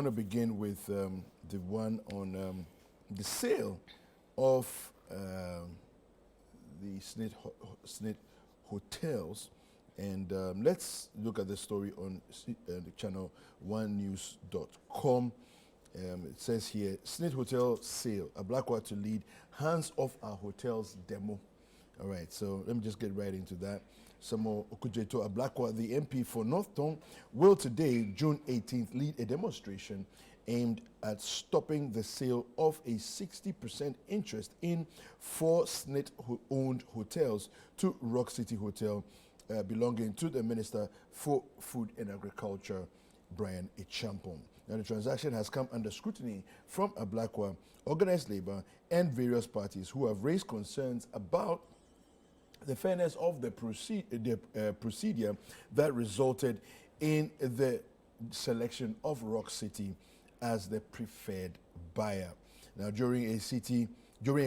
want to begin with the one on the sale of the SSNIT hotels. And let's look at the story on the ChannelOneNews.com. It says here, SSNIT hotel sale, Ablakwa to lead hands off our hotels demo. All right, so let me just get right into that. Samo Okujeto Ablakwa, the MP for North Tongue, will today, June 18th, lead a demonstration aimed at stopping the sale of a 60% interest in 4 SSNIT-owned hotels to Rock City Hotel, belonging to the Minister for Food and Agriculture, Brian Echampong. Now, the transaction has come under scrutiny from Ablakwa, organized labor, and various parties who have raised concerns about the fairness of the procedure that resulted in the selection of Rock City as the preferred buyer. Now, during a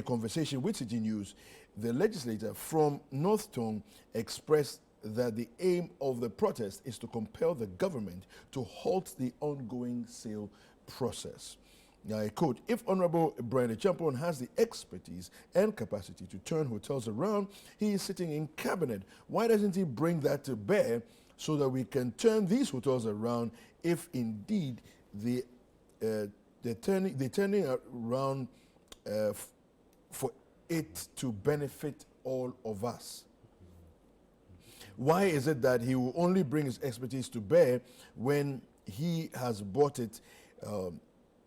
conversation with City News, the legislator from North Tongue expressed that the aim of the protest is to compel the government to halt the ongoing sale process. Now, I quote, if Honorable Brian Echampong has the expertise and capacity to turn hotels around, he is sitting in cabinet. Why doesn't he bring that to bear so that we can turn these hotels around if indeed they're turning around for it to benefit all of us? Why is it that he will only bring his expertise to bear when he has bought it,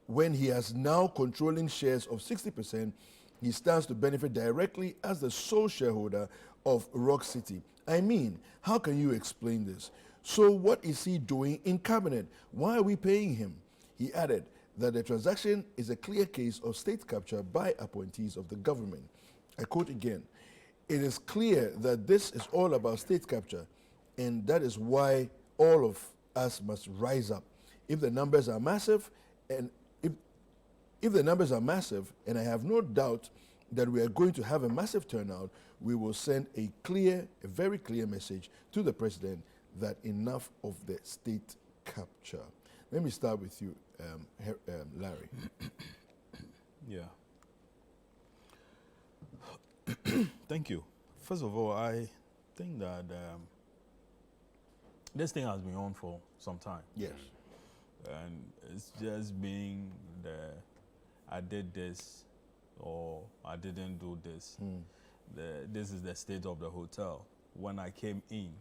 when he has now controlling shares of 60%, he stands to benefit directly as the sole shareholder of Rock City? I mean, how can you explain this? So what is he doing in cabinet? Why are we paying him? He added that the transaction is a clear case of state capture by appointees of the government. I quote again, it is clear that this is all about state capture, and that is why all of us must rise up. If the numbers are massive, and if the numbers are massive, and I have no doubt that we are going to have a massive turnout, we will send a very clear message to the president that enough of the state capture. Let me start with you, Larry. Yeah. Thank you. First of all, I think that this thing has been on for some time. Yes. And it's just being I did this or I didn't do this. This is the state of the hotel. When I came in,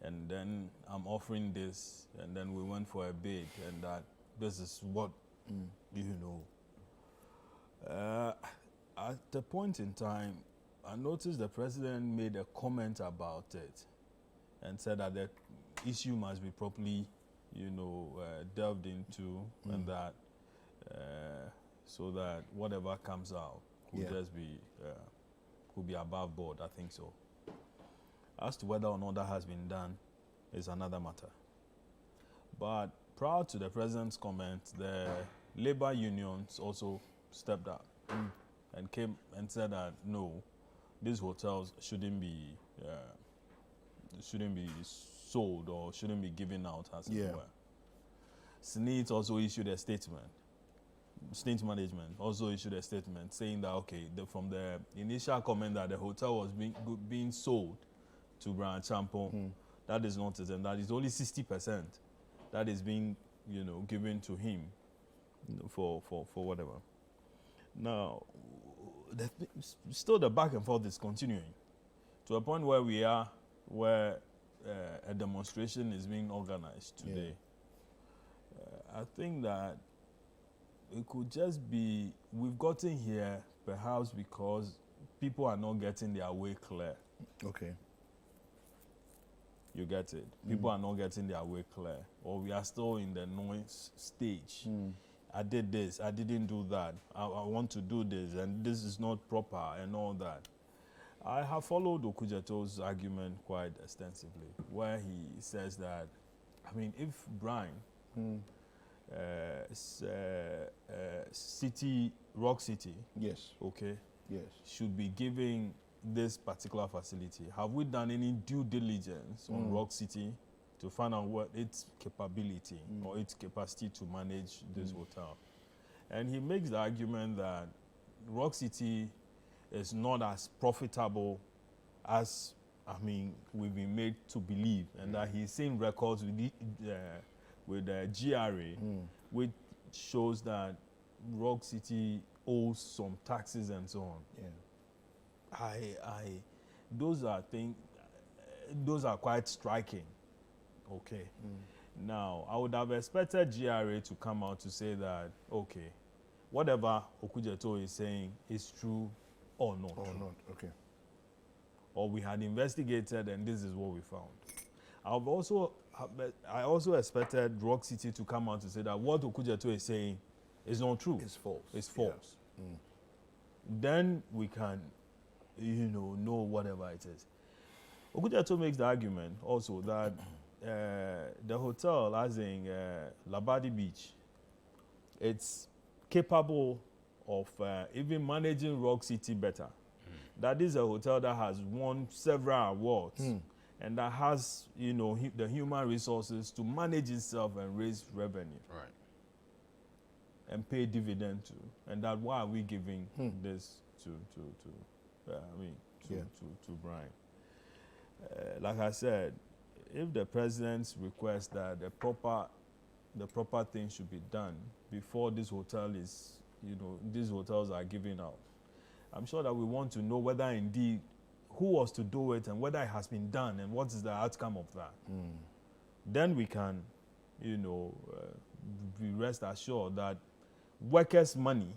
and then I'm offering this, and then we went for a bid, and that this is what, at the point in time, I noticed the president made a comment about it and said that the issue must be properly, delved into, and that so that whatever comes out will just be could be above board. I think so. As to whether or not that has been done is another matter. But prior to the president's comment, the labor unions also stepped up and came and said that no, these hotels shouldn't be sold or shouldn't be given out as it were. SSNIT also issued a statement. State management also issued a statement saying that from the initial comment that the hotel was being sold to Brian Echampong, that is not it, and that is only 60% that is being given to him for whatever. Now, still the back and forth is continuing to a point where we are, where a demonstration is being organized today. I think that it could just be, we've gotten here perhaps because people are not getting their way clear. Okay. You get it? People are not getting their way clear, or we are still in the noise stage. I did this, I didn't do that, I want to do this, and this is not proper, and all that. I have followed Okujeto's argument quite extensively, where he says that, if Brian, Rock City, should be giving this particular facility, have we done any due diligence on Rock City to find out what its capability or its capacity to manage this hotel. And he makes the argument that Rock City is not as profitable as, I mean, we've been made to believe, and that he's seen records with the GRA, which shows that Rock City owes some taxes and so on. Yeah. Those are quite striking. Okay. Now, I would have expected GRA to come out to say that, okay, whatever Okujeto is saying is true or not. Or not, okay. Or we had investigated and this is what we found. I also expected Rock City to come out to say that what Okujeto is saying is not true. It's false. It's false. Then we can, know whatever it is. Okujeto makes the argument also that the hotel, as in Labadi Beach, it's capable of even managing Rock City better. That is a hotel that has won several awards and that has, the human resources to manage itself and raise revenue. Right. And pay dividend to. And that why are we giving this to Brian? Like I said, if the president's request that the proper thing should be done before this hotel is, these hotels are given out, I'm sure that we want to know whether indeed who was to do it and whether it has been done and what is the outcome of that. Then we can, be rest assured that workers' money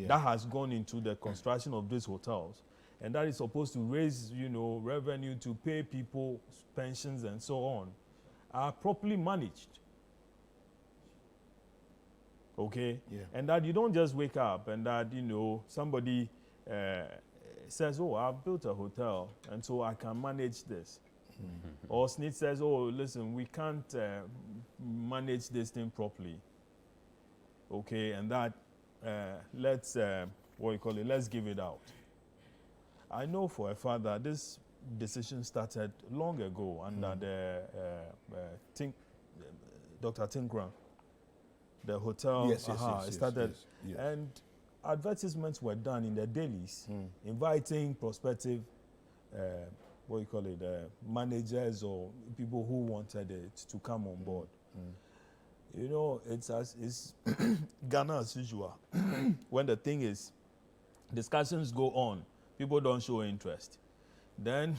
that has gone into the construction of these hotels and that is supposed to raise, revenue to pay people pensions and so on, are properly managed. Okay? Yeah. And that you don't just wake up and that, somebody says, oh, I've built a hotel and so I can manage this. Or SSNIT says, oh, listen, we can't manage this thing properly. Okay, and that, let's give it out. I know for a fact that this decision started long ago under Dr. Tinkran. The hotel started, and advertisements were done in the dailies, inviting prospective, managers or people who wanted it to come on board. It's Ghana as usual. When the thing is, discussions go on, people don't show interest. Then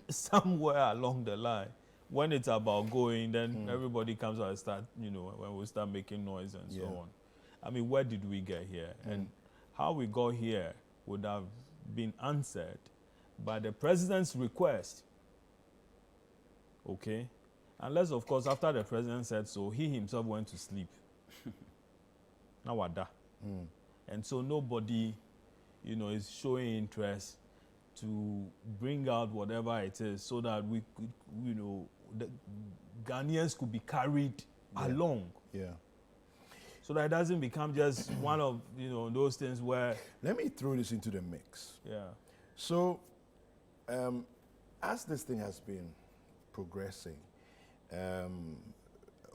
somewhere along the line, when it's about going, then everybody comes out and start, when we start making noise and so on. I mean, where did we get here? And how we got here would have been answered by the president's request. Okay? Unless, of course, after the president said so, he himself went to sleep. Nawada. And so nobody, is showing interest to bring out whatever it is so that we could, the Ghanaians could be carried along. Yeah. So that it doesn't become just one of, those things where... Let me throw this into the mix. Yeah. So, as this thing has been progressing,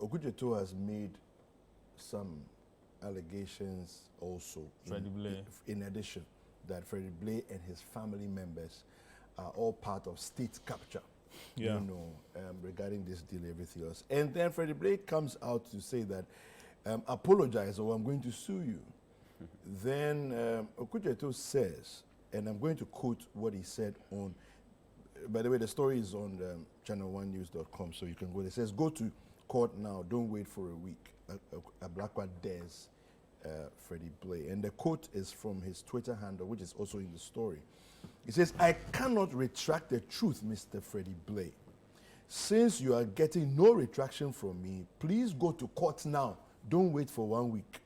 Okujeto has made some allegations also. Freddie Blay. In addition, that Freddie Blay and his family members are all part of state capture. Yeah. Regarding this deal, everything else. And then Freddie Blay comes out to say that, apologize or I'm going to sue you. Then Okujeto says, and I'm going to quote what he said on, by the way, the story is on ChannelOneNews.com, so you can go there. It says, go to court now, don't wait for a week. Ablakwa dares Freddie Blay. And the quote is from his Twitter handle, which is also in the story. He says, I cannot retract the truth, Mr. Freddie Blay. Since you are getting no retraction from me, please go to court now. Don't wait for 1 week.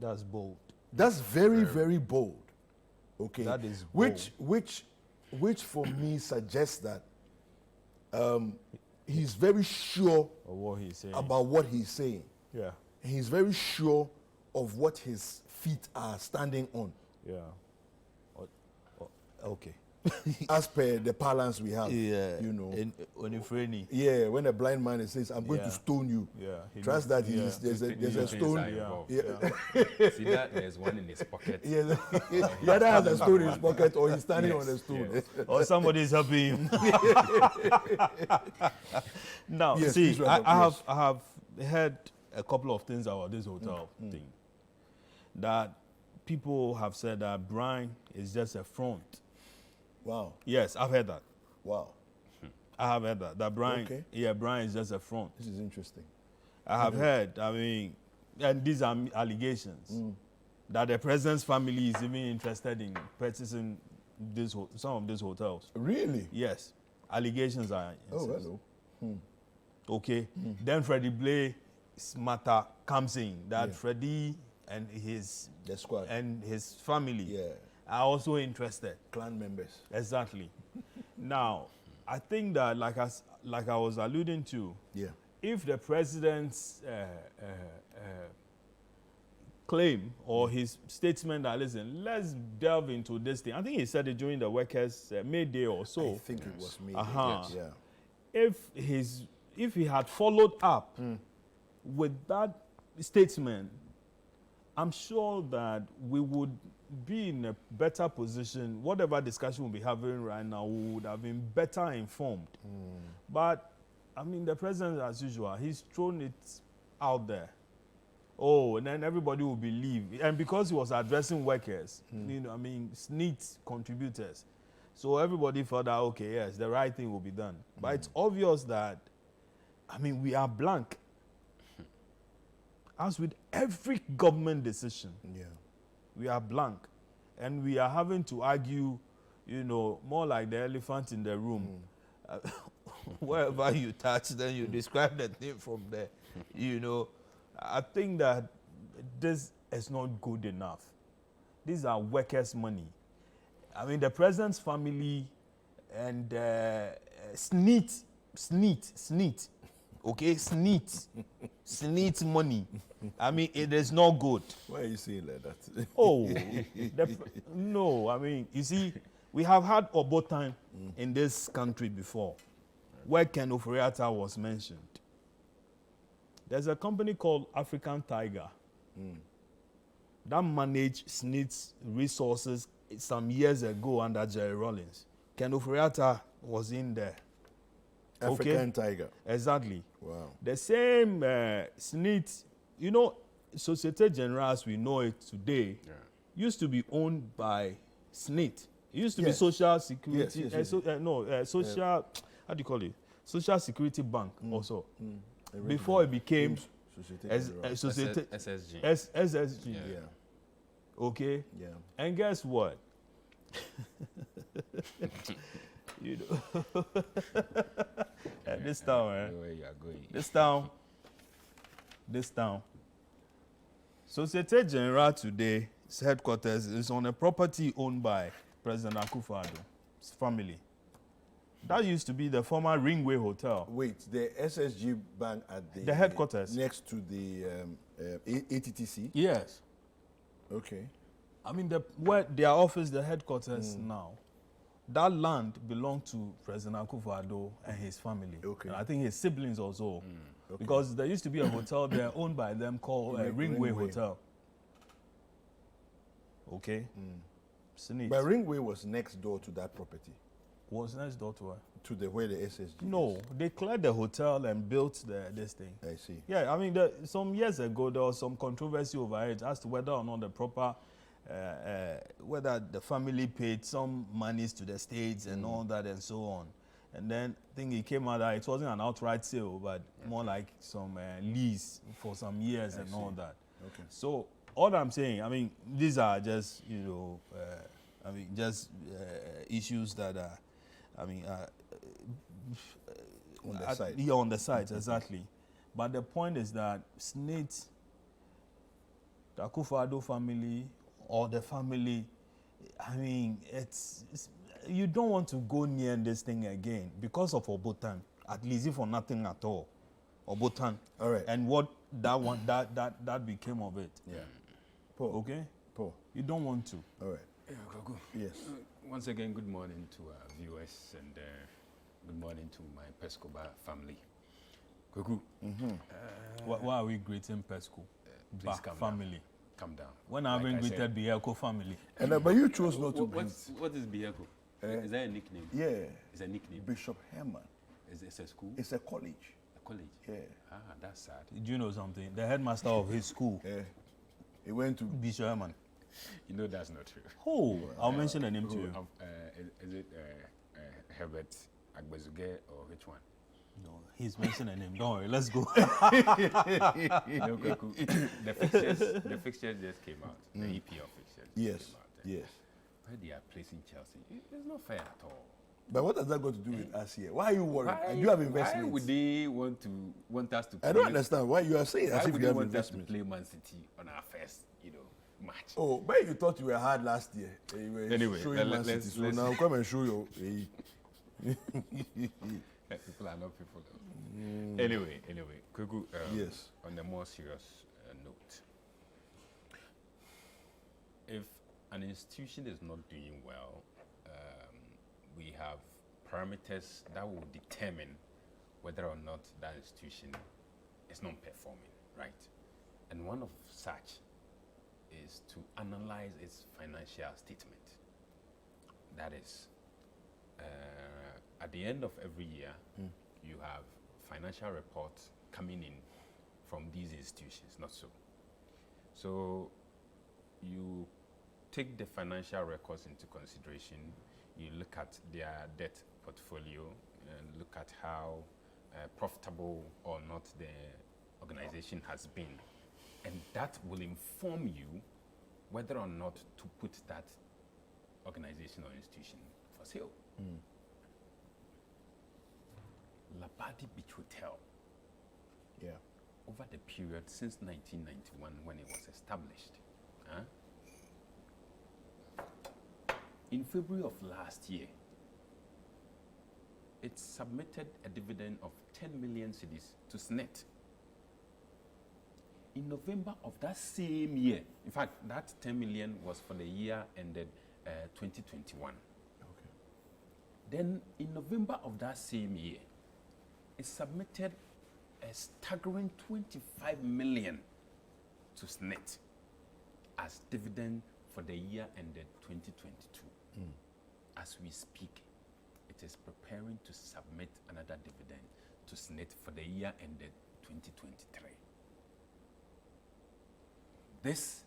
That's bold. That's very, very bold. Okay. That is bold. Which for me suggests that he's very sure of what he's saying. About what he's saying. Yeah. He's very sure of what his feet are standing on. Yeah. Okay. as per the parlance we have. Yeah. You know. On a friendly. Yeah, when a blind man says, I'm going to stone you. Yeah. Trust that there's a stone. See that there's one in his pocket. Yeah. The other has a stone in his pocket, or he's standing on a stone. Yes. Or somebody is helping him. Now, Yes, see, please, I have heard a couple of things about this hotel thing. That people have said that Brian is just a front. Wow. Yes, I've heard that. Wow. I have heard that. That Brian, Brian is just a front. This is interesting. I have heard, and these are allegations, that the president's family is even interested in purchasing some of these hotels. Really? Yes. Allegations are. Oh, hello. Okay. Then Freddie Blair's matter comes in, that Freddie and his squad and his family are also interested. Clan members. Exactly. Now, I think that, like I was alluding to, if the president's claim or his statement that, listen, let's delve into this thing. I think he said it during the workers' May Day or so. I think it was May Day. Yes. If he had followed up with that statement, I'm sure that we would be in a better position. Whatever discussion we'll be having right now, we would have been better informed. But, the president, as usual, he's thrown it out there. Oh, and then everybody will believe. And because he was addressing workers, SSNIT contributors. So everybody felt that, okay, yes, the right thing will be done. But it's obvious that, we are blank. As with every government decision, we are blank. And we are having to argue, more like the elephant in the room. Wherever you touch, then you describe the thing from there. I think that this is not good enough. These are workers' money. The president's family and SSNIT, okay, SSNIT money. It is not good. Why are you saying like that? No, you see, we have had Obotan in this country before, where Ken Oforiatta was mentioned. There's a company called African Tiger that managed SSNIT's resources some years ago under Jerry Rawlings. Ken Oforiatta was in there. African Tiger. Exactly. Wow. The same SSNIT, Societe Generale as we know it today, used to be owned by SSNIT. It used to be Social Security, Social, how do you call it? Social Security Bank also. Before it became SSG. SSG. Yeah. Okay? Yeah. And guess what? This town, Where you are going. This town. Societe Generale today's headquarters is on a property owned by President Akufo-Addo's family. That used to be the former Ringway Hotel. Wait, the SSG Bank at the headquarters next to the ATTC? Yes. Okay. Where their office, the headquarters now, that land belonged to President Akufo-Addo and his family. Okay. And I think his siblings also. Okay. Because there used to be a hotel there owned by them called Ringway Hotel. Okay. SSNIT. But Ringway was next door to that property. Was next door to her? To where the SSG No, is. they cleared the hotel and built this thing. I see. Yeah, some years ago there was some controversy over it as to whether or not the proper, whether the family paid some monies to the states and all that and so on. And then I think it came out that it wasn't an outright sale, but more like some lease for some years and all that. Okay. So all I'm saying, these are just, issues that are, on the side. Yeah, on the side, exactly. But the point is that SSNIT, the Akufo-Addo family, or the family, it's you don't want to go near this thing again because of Obotan, at least if for nothing at all. Obotan. All right. And what that became of it. Yeah. Paul. Okay? Paul. You don't want to. All right. Yeah, Gogo. Yes. Once again, good morning to our viewers and good morning to my Pescoba family. Kuku. Why are we greeting Pesco? Please come family. down. Come down. When I've been greeted Bielko family. And but you chose not to What greet. is Bielko? Is that a nickname? Yeah. It's a nickname. Bishop Herman. Is it a school? It's a college. A college? Yeah. Ah, that's sad. Do you know something? The headmaster of his school, Yeah. He went to Bishop Herman. You know that's not true. Oh, I'll mention the name to you. Is it Herbert Agbezuge or which one? No, he's mentioning a name. Don't worry, let's go. No, Kuku, the fixtures just came out. The EPL fixtures. Yes. Came out, Yes. Where they are placing Chelsea, it's not fair at all. But what has that got to do with us here? Why are you worried? And you have investments. Why would they want us to play? I don't understand why you are saying Why as if would you they have want us to investments. play Man City on our first, match? Oh, but you thought you were hard last year. You were Anyway, showing Man City. So let's- now come and show your. People are not people. Anyway, Kuku, Yes. on a more serious note, if an institution is not doing well, we have parameters that will determine whether or not that institution is non-performing, right? And one of such is to analyze its financial statement. That is, at the end of every year, you have financial reports coming in from these institutions, not so. So you take the financial records into consideration, you look at their debt portfolio and look at how profitable or not the organization has been. And that will inform you whether or not to put that organization or institution for sale. Labadi Beach Hotel, Yeah. over the period since 1991 when it was established, in February of last year, it submitted a dividend of 10 million cedis to SSNIT. In November of that same year, in fact, that 10 million was for the year ended 2021. Okay. Then in November of that same year, it submitted a staggering 25 million to SSNIT as dividend for the year ended 2022. As we speak, it is preparing to submit another dividend to SSNIT for the year ended 2023. This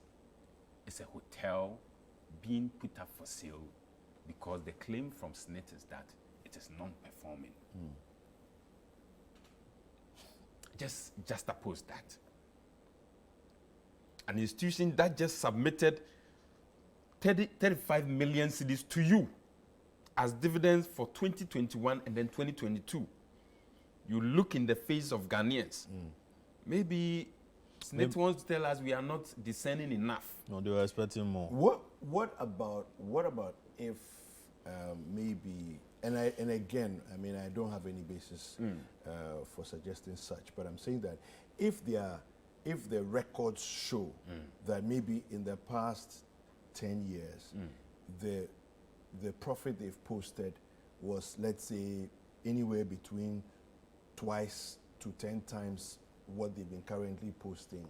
is a hotel being put up for sale because the claim from SSNIT is that it is non-performing. Just juxtapose that. An institution that just submitted 35 million cedis to you as dividends for 2021 and then 2022. You look in the face of Ghanaians. Maybe SSNIT wants to tell us we are not discerning enough. No, they were expecting more. What about if maybe and again, I mean, I don't have any basis for suggesting such, but I'm saying that if the records show that maybe in the past 10 years the profit they've posted was, let's say, anywhere between twice to 10 times what they've been currently posting.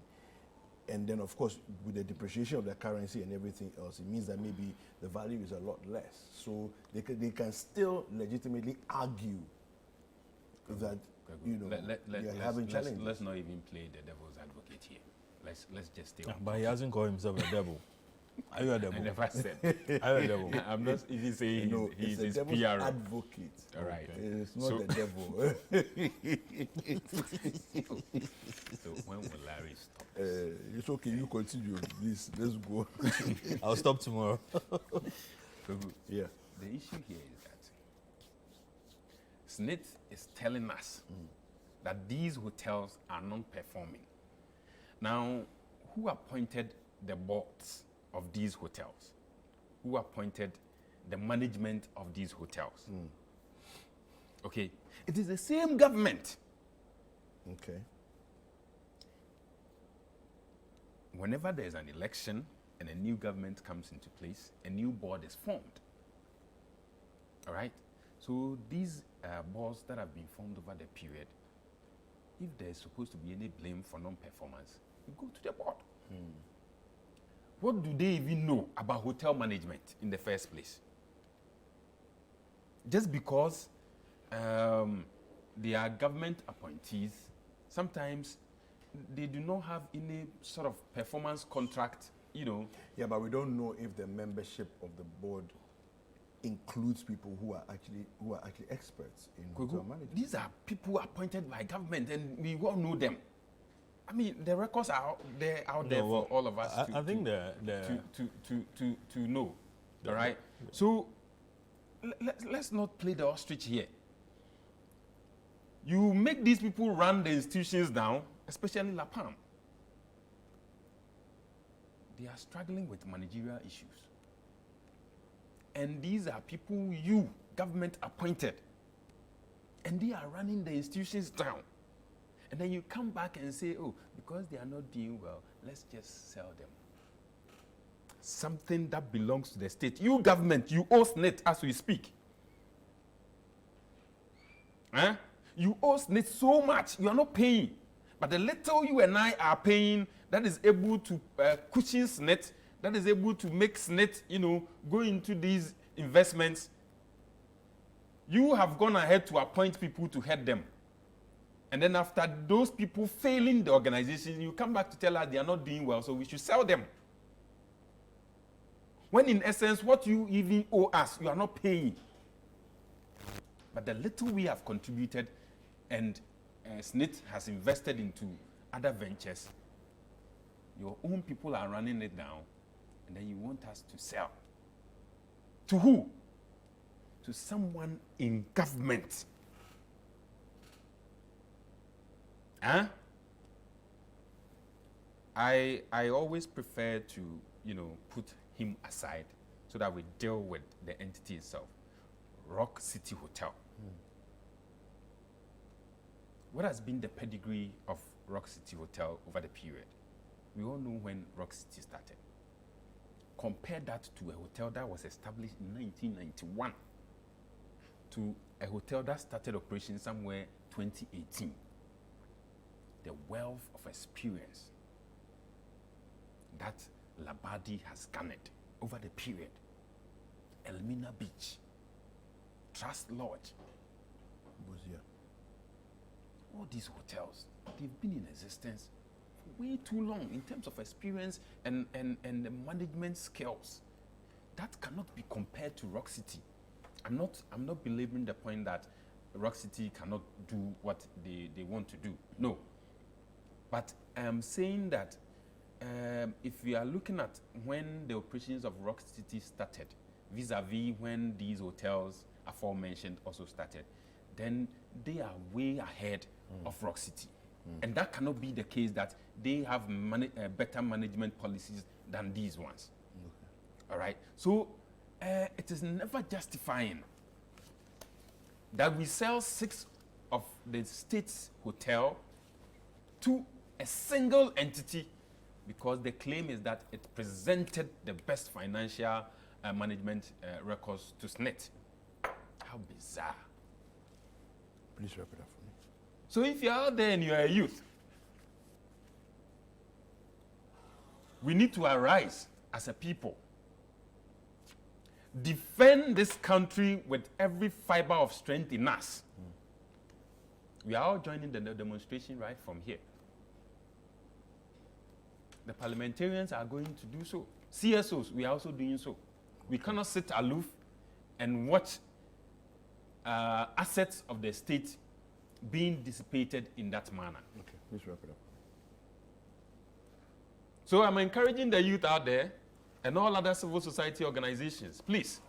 And then, of course, with the depreciation of the currency and everything else, it means that maybe the value is a lot less. So they can still legitimately argue that, you know, they're having challenges. Let's not even play the devil's advocate here. Let's just stay on. But he hasn't called himself a devil. Are you a devil? I never said. Are you a devil? I'm not even saying No, he's it's his the devil's PR. advocate. All right. It's not So- the devil. So when will Larry stop? It's okay, you continue. Please, let's go. I'll stop tomorrow. Yeah. The issue here is that SSNIT is telling us that these hotels are non-performing. Now, who appointed the boards of these hotels? Who appointed the management of these hotels? Okay, it is the same government. Okay. Whenever there's an election and a new government comes into place, a new board is formed. All right? So these boards that have been formed over the period, if there's supposed to be any blame for non-performance, you go to the board. What do they even know about hotel management in the first place? Just because they are government appointees, sometimes they do not have any sort of performance contract, you know. Yeah, but we don't know if the membership of the board includes people who are actually experts in hotel management. These are people appointed by government, and we all know them. I mean, the records are out there for all of us. I think to know. All right. So let's not play the ostrich here. You make these people run the institutions down, especially La Palm. They are struggling with managerial issues. And these are people you, government appointed. And they are running the institutions down. And then you come back and say, oh, because they are not doing well, let's just sell them. Something that belongs to the state. You, government, you owe SSNIT as we speak. Huh? You owe SSNIT so much, you are not paying. But the little you and I are paying, that is able to cushion SSNIT, that is able to make SSNIT, you know, go into these investments. You have gone ahead to appoint people to head them. And then after those people failing the organization, you come back to tell us they are not doing well, so we should sell them. When in essence, what you even owe us, you are not paying. But the little we have contributed and SSNIT has invested into other ventures, your own people are running it down, and then you want us to sell. To who? To someone in government. Huh? I always prefer to, you know, put him aside so that we deal with the entity itself. Rock City Hotel. What has been the pedigree of Rock City Hotel over the period? We all know when Rock City started. Compare that to a hotel that was established in 1991 to a hotel that started operation somewhere 2018. The wealth of experience that Labadi has garnered over the period. Elmina Beach, Trust Lodge, all these hotels, they've been in existence for way too long in terms of experience and the management skills. That cannot be compared to Rock City. I'm not belaboring the point that Rock City cannot do what they want to do. No. But I'm saying that if we are looking at when the operations of Rock City started, vis-a-vis when these hotels aforementioned also started, then they are way ahead of Rock City. And that cannot be the case that they have better management policies than these ones. All right? So it is never justifying that we sell 6 of the state's hotel to a single entity because the claim is that it presented the best financial management records to SSNIT. How bizarre. Please wrap it up for me. So if you're out there and you're a youth, we need to arise as a people. Defend this country with every fiber of strength in us. We are all joining the demonstration right from here. The parliamentarians are going to do so. CSOs, we are also doing so. We cannot sit aloof and watch assets of the state being dissipated in that manner. Okay, please wrap it up. So I'm encouraging the youth out there and all other civil society organizations, please,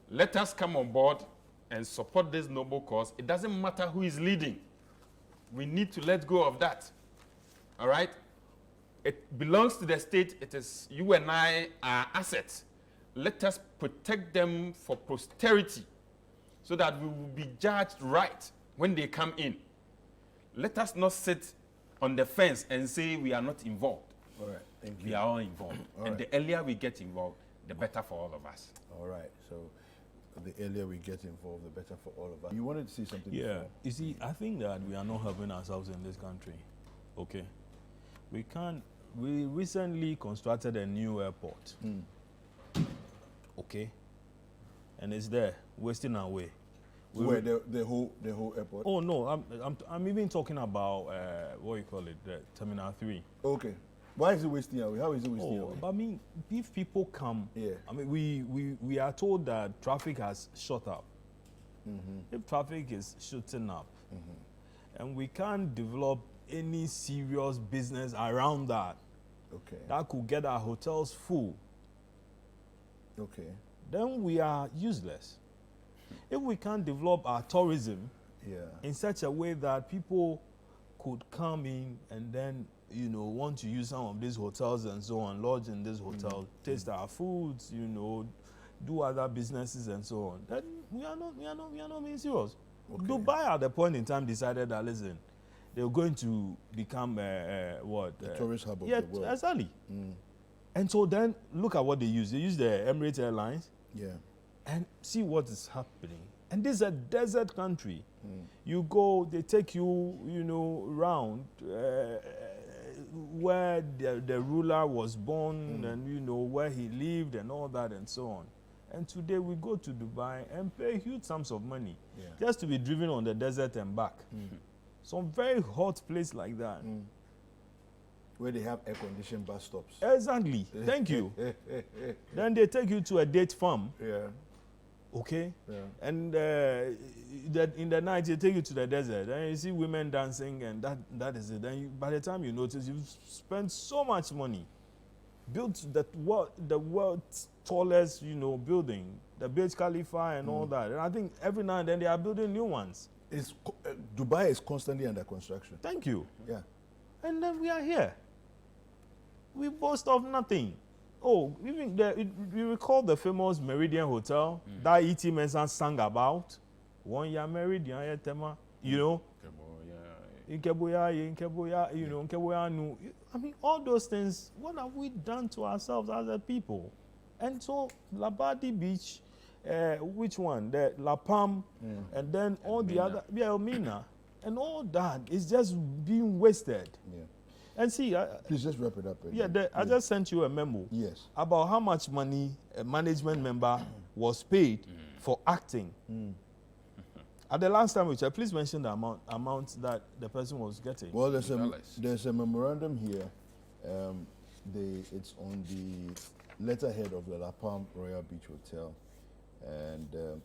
let us come on board and support this noble cause. It doesn't matter who is leading. We need to let go of that. All right? It belongs to the state. It is you and I are assets. Let us protect them for posterity so that we will be judged right when they come in. Let us not sit on the fence and say we are not involved. All right, thank you. We are all involved. And the earlier we get involved, the better for all of us. All right, so the earlier we get involved, the better for all of us. You wanted to say something Yeah, before? you see, I think that we are not helping ourselves in this country. Okay, we can't. We recently constructed a new airport. Okay, and it's there, wasting away. Where the whole airport? Oh no, I'm even talking about what you call it, the Terminal 3. Okay. Why is it wasting away? How is it wasting away? But I mean, if people come, Yeah. I mean, we are told that traffic has shot up. If traffic is shooting up, and we can't develop any serious business around that, Okay. that could get our hotels full, Okay. then we are useless. If we can't develop our tourism Yeah. in such a way that people could come in and then, you know, want to use some of these hotels and so on, lodge in this hotel, taste our foods, you know, do other businesses and so on, then we are not being serious. Okay. Dubai at the point in time decided that, listen, they were going to become The tourist hub of yeah, the world. exactly. And so then look at what they use. They use the Emirates Airlines, Yeah. and see what is happening. And this is a desert country. You go, they take you, you know, round where the ruler was born and, you know, where he lived and all that and so on. And today we go to Dubai and pay huge sums of money just to be driven on the desert and back. Some very hot place like that. Where they have air-conditioned bus stops. Exactly. Thank you. Then they take you to a date farm. Yeah. Okay. Yeah. And in the night, they take you to the desert, and you see women dancing, and that is it. Then by the time you notice, you've spent so much money, built the world's tallest, you know, building, the Burj Khalifa and all that. And I think every now and then they are building new ones. Dubai is constantly under construction. Thank you. Yeah. And then we are here. We boast of nothing. Oh, even you recall the famous Meridian Hotel that E.T. Mensah sang about? 1 year Meridian, you know? Nkeboya, you know, Nkeboya Nu. I mean, all those things, what have we done to ourselves as a people? And so, Labadi Beach, which one? The La Palm, and then all the other, Elmina, and all that is just being wasted. Yeah. And see, Please just wrap it up. I just sent you a memo Yes. about how much money a management member was paid for acting. At the last time we checked, please mention the amount that the person was getting. Well, there's a memorandum here. It's on the letterhead of the La Palm Royal Beach Hotel, and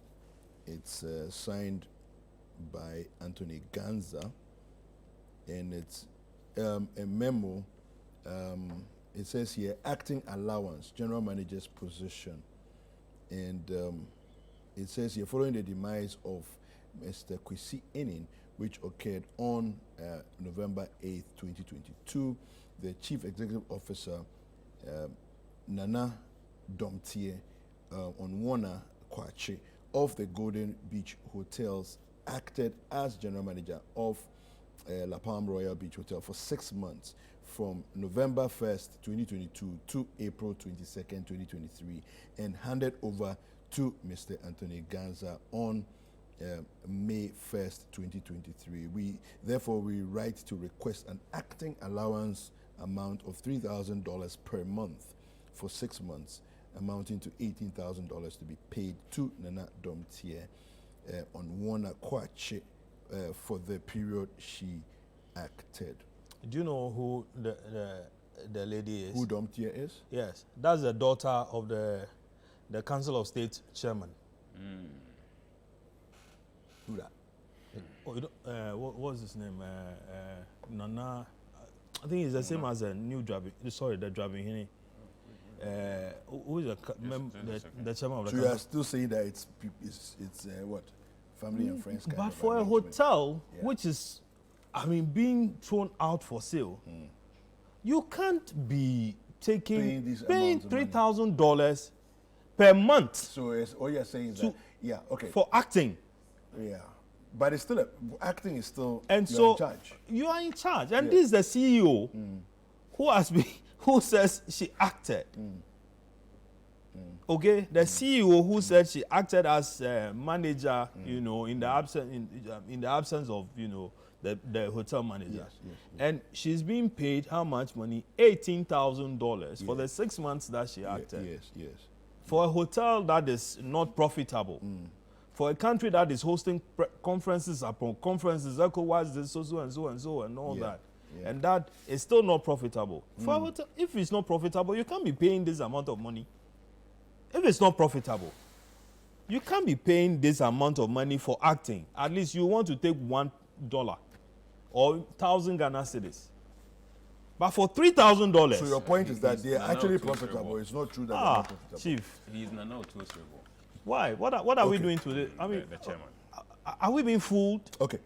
it's signed by Anthony Ganza, and it's a memo. It says here, acting allowance, general manager's position, and it says here, following the demise of Mr. Kwesi Enin, which occurred on November 8th, 2022, the Chief Executive Officer, Nana Domtie Onwana Kwache of the Golden Beach Hotels acted as general manager of La Palm Royal Beach Hotel for 6 months from November 1st, 2022 to April 22nd, 2023, and handed over to Mr. Anthony Ganza on May 1st, 2023. We write to request an acting allowance amount of $3,000 per month for 6 months, amounting to $18,000 to be paid to Nana Domtie on Onwana Kwache for the period she acted. Do you know who the lady is? Who Domtie is? Yes, that's the daughter of the Council of State chairman. Who that? Oh, you don't, what's his name? Nana. I think it's the same as a new driving. Sorry, the driving. Who is the chairman of the So you council? are still saying that it's what? Family and friends kind But of for a arrangement. hotel, Yeah. which is, I mean, being thrown out for sale, you can't be Paying these paying amounts of money. $3,000 per month So all you're saying is that, yeah, okay. for acting. Yeah. But it's still, acting is still, And you're so in charge. you are in charge. And Yeah. this is the CEO who says she acted. Okay, the CEO who said she acted as manager, you know, in the absence of, you know, the hotel manager, Yes. and she's being paid how much money? $18,000 for the 6 months that she acted. Yes. For a hotel that is not profitable, for a country that is hosting conferences upon conferences, ECOWAS, this, so and all that, and that is still not profitable. For a hotel, if it's not profitable, you can't be paying this amount of money. If it's not profitable, you can't be paying this amount of money for acting. At least you want to take $1 or 1,000 Ghana cedis. But for $3,000. So your point is that they are Nana actually Otuo profitable. Srebo. It's not true that they're not profitable. Chief, He's Nana Otuo Srebo, why? What are we doing today? I mean, the chairman. are we being fooled? Okay.